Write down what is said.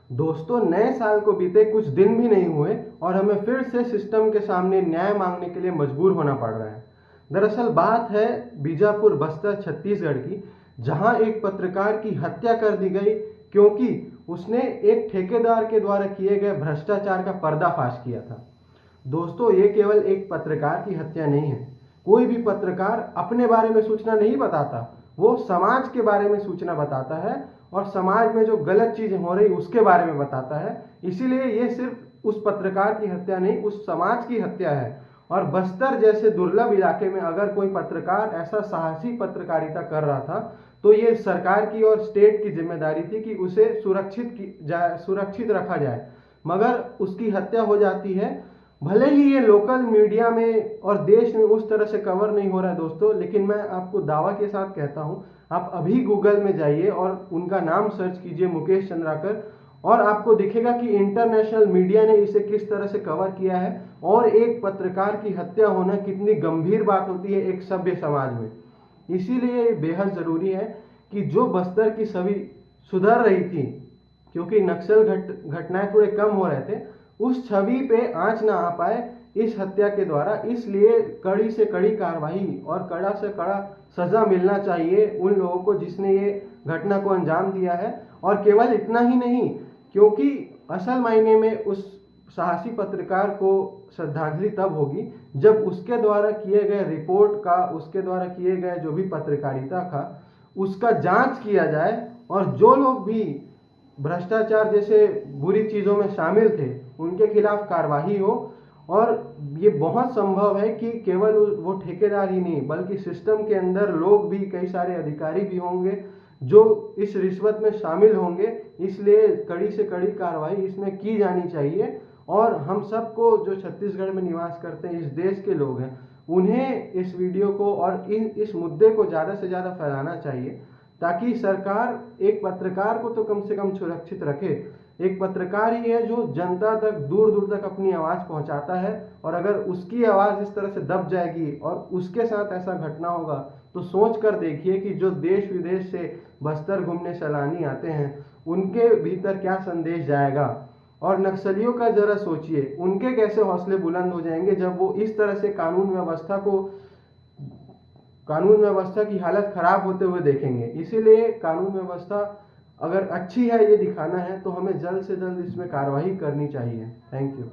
दोस्तों, नए साल को बीते कुछ दिन भी नहीं हुए और हमें फिर से सिस्टम के सामने न्याय मांगने के लिए मजबूर होना पड़ रहा है। दरअसल बात है बीजापुर बस्तर छत्तीसगढ़ की, जहां एक पत्रकार की हत्या कर दी गई क्योंकि उसने एक ठेकेदार के द्वारा किए गए भ्रष्टाचार का पर्दाफाश किया था। दोस्तों, ये केवल एक पत्रकार की हत्या नहीं है। कोई भी पत्रकार अपने बारे में सूचना नहीं बताता, वो समाज के बारे में सूचना बताता है और समाज में जो गलत चीजें हो रही उसके बारे में बताता है। इसीलिए ये सिर्फ उस पत्रकार की हत्या नहीं, उस समाज की हत्या है। और बस्तर जैसे दुर्लभ इलाके में अगर कोई पत्रकार ऐसा साहसी पत्रकारिता कर रहा था, तो ये सरकार की और स्टेट की जिम्मेदारी थी कि उसे सुरक्षित रखा जाए। मगर उसकी हत्या हो जाती है। भले ही ये लोकल मीडिया में और देश में उस तरह से कवर नहीं हो रहा है दोस्तों, लेकिन मैं आपको दावा के साथ कहता हूं, आप अभी गूगल में जाइए और उनका नाम सर्च कीजिए, मुकेश चंद्राकर, और आपको दिखेगा कि इंटरनेशनल मीडिया ने इसे किस तरह से कवर किया है और एक पत्रकार की हत्या होना कितनी गंभीर बात होती है एक सभ्य समाज में। इसीलिए ये बेहद जरूरी है कि जो बस्तर की छवि सुधर रही थी, क्योंकि नक्सल घटनाएं थोड़े कम हो रहे थे, उस छवि पे आंच ना आ पाए इस हत्या के द्वारा। इसलिए कड़ी से कड़ी कार्रवाई और कड़ा से कड़ा सजा मिलना चाहिए उन लोगों को जिसने ये घटना को अंजाम दिया है। और केवल इतना ही नहीं, क्योंकि असल मायने में उस साहसी पत्रकार को श्रद्धांजलि तब होगी जब उसके द्वारा किए गए रिपोर्ट का, उसके द्वारा किए गए जो भी पत्रकारिता था उसका जांच किया जाए और जो लोग भी भ्रष्टाचार जैसे बुरी चीजों में शामिल थे उनके खिलाफ कार्रवाई हो। और ये बहुत संभव है कि केवल वो ठेकेदार ही नहीं बल्कि सिस्टम के अंदर लोग भी, कई सारे अधिकारी भी होंगे जो इस रिश्वत में शामिल होंगे। इसलिए कड़ी से कड़ी कार्रवाई इसमें की जानी चाहिए। और हम सबको जो छत्तीसगढ़ में निवास करते हैं, इस देश के लोग हैं, उन्हें इस वीडियो को और इस मुद्दे को ज़्यादा से ज़्यादा फैलाना चाहिए, ताकि सरकार एक पत्रकार को तो कम से कम सुरक्षित रखे। एक पत्रकार ही है जो जनता तक, दूर दूर तक अपनी आवाज़ पहुंचाता है। और अगर उसकी आवाज़ इस तरह से दब जाएगी और उसके साथ ऐसा घटना होगा, तो सोच कर देखिए कि जो देश विदेश से बस्तर घूमने सैलानी आते हैं उनके भीतर क्या संदेश जाएगा। और नक्सलियों का जरा सोचिए, उनके कैसे हौसले बुलंद हो जाएंगे जब वो इस तरह से कानून व्यवस्था की हालत खराब होते हुए देखेंगे। इसीलिए कानून व्यवस्था अगर अच्छी है, ये दिखाना है, तो हमें जल्द से जल्द इसमें कार्रवाई करनी चाहिए। Thank you.